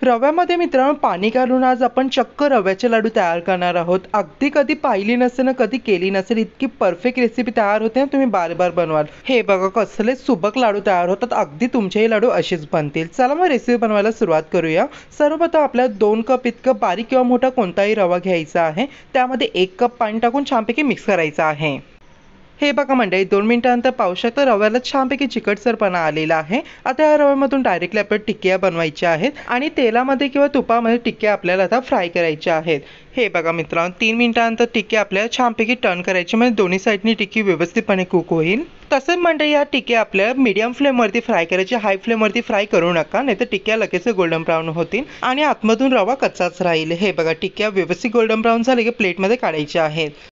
रव्यामध्ये मित्रांनो पाणी घालून आज आपण चक्क रव्याचे लाडू तयार करणार आहोत। अगदी कधी पाहिली नसेल ना कधी केली नसेल इतकी परफेक्ट रेसिपी तयार होते ना, तुम्ही बार बार बनवाल। हे बघा कसले सुबक लाडू तयार होतात, अगदी तुमचेही लाडू असेच बनतील। चला मग रेसिपी बनवायला सुरुवात करूया। सर्वप्रथम आपल्याला 2 कप इतकं बारीक किंवा मोठा कोणताही रवा घ्यायचा आहे। त्यामध्ये 1 कप पाणी टाकून छानपैकी मिक्स करायचं आहे। हे बघा मंडळी, 2 मिनिटांनंतर पाहू शकता रव्याला छानपैकी चिकटसरपणा आलेला आहे। आता या रव्यामधून डायरेक्टली आपल्याला टिक्क्या बनवायच्या आहेत आणि तेलामध्ये किंवा तुपामध्ये टिक्क्या आपल्याला आता फ्राय करायच्या आहेत। हे बघा मित्रांनो, 3 मिनिटांनंतर टिक्क्या आपल्याला छानपैकी टर्न करायची, म्हणजे दोन्ही साईडनी टिक्की व्यवस्थितपणे कुक होईल। तसेच मंडळी या टिक्क्या आपल्याला मीडियम फ्लेमवरती फ्राय करायची, हाय फ्लेमवरती फ्राय करू नका, नाहीतर टिक्क्या लगेच गोल्डन ब्राऊन होतील आणि आतमधून रवा कच्चाच राहील। हे बघा, टिक्क्या व्यवस्थित गोल्डन ब्राऊन झाले की प्लेटमध्ये काढायच्या आहेत।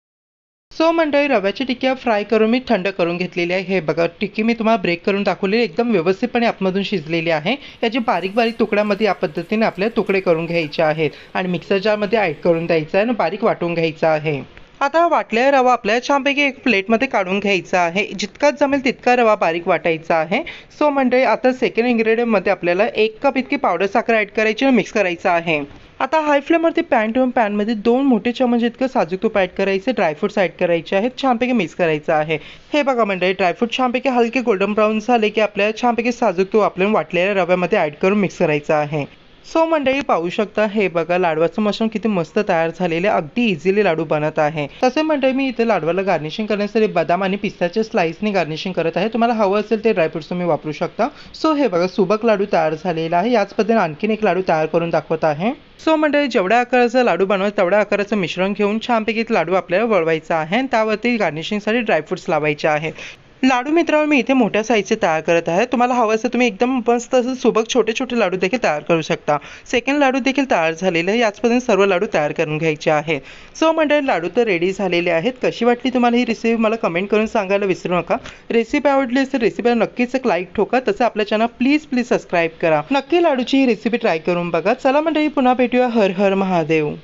सो मंडळी, रव्याची टिक्क्या फ्राय करून मी थंड करून घेतलेली आहे। हे बघा, टिक्की मी तुम्हाला ब्रेक करून दाखवलेली, एकदम व्यवस्थितपणे आतमधून शिजलेली आहे। याची बारीक बारीक तुकड्यामध्ये या पद्धतीने आपल्याला तुकडे करून घ्यायचे आहेत आणि मिक्सर जारमध्ये ॲड करून द्यायचं आहे आणि बारीक वाटून घ्यायचा आहे। आता वाटलेला रवा आपल्याला छानपैकी एक प्लेटमध्ये काढून घ्यायचा आहे। जितका जमेल तितका रवा बारीक वाटायचा आहे। सो मंडळी, आता सेकंड इन्ग्रेडियंटमध्ये आपल्याला 1 कप इतकी पावडर साखर ॲड करायची आणि मिक्स करायचं आहे। आता हाय फ्लेमवरती पॅन ठेवून पॅनमध्ये 2 मोठे चमच इतकं साजूक तूप ॲड करायचे, ड्रायफ्रुट्स ॲड करायचे आहेत, छानपैकी मिक्स करायचं आहे। हे बघा मंडळी, ड्रायफ्रूट छानपैकी हलके गोल्डन ब्राऊन झाले की आपल्याला छानपैकी साजूक तूप आपल्याला वाटलेल्या रव्यामध्ये ॲड करून मिक्स करायचं आहे। सो मंडळी पाहू शकता, हे बघा लाडवाचं मिश्रण किती मस्त तयार झालेले, अगदी इझिली लाडू बनत आहे। तसे मंडळी मी इथे लाडवाला गार्निशिंग करण्यासाठी बदाम आणि पिस्ताच्या स्लाइसने गार्निशिंग करत आहे। तुम्हाला हवं असेल ते ड्रायफ्रुट्स तुम्ही वापरू शकता। सो हे बघा, सुबक लाडू तयार झालेला आहे। याच पद्धतीने आणखीन एक लाडू तयार करून दाखवत आहे। सो मंडळी, जेवढ्या आकाराचा लाडू बनवायचा तेवढ्या आकाराचं मिश्रण घेऊन छानपैकी लाडू आपल्याला वळवायचा आहे आणि त्यावरती गार्निशिंगसाठी ड्रायफ्रुट्स लावायचे आहे। लाडू मित्रांनो मी इथे मोठ्या साईजचे तयार करत आहे। तुम्हाला हवं असेल तुम्ही एकदम मस्त असं सुबक छोटे छोटे लाडू देखील तयार करू शकता। सेकंड लाडू देखील तयार झालेले आहे। याच पद्धतीने सर्व लाडू तयार करून घ्यायचे आहेत। सो मंडळी, लाडू तर रेडी झालेले आहेत। कशी वाटली तुम्हाला ही रेसिपी मला कमेंट करून सांगायला विसरू नका। रेसिपी आवडली असेल रेसिपीला नक्कीच एक लाईक ठोका, तसं आपल्या चॅनल प्लीज सबस्क्राईब करा। नक्की लाडूची ही रेसिपी ट्राय करून बघा। चला मंडळी, पुन्हा भेटूया। हर हर महादेव।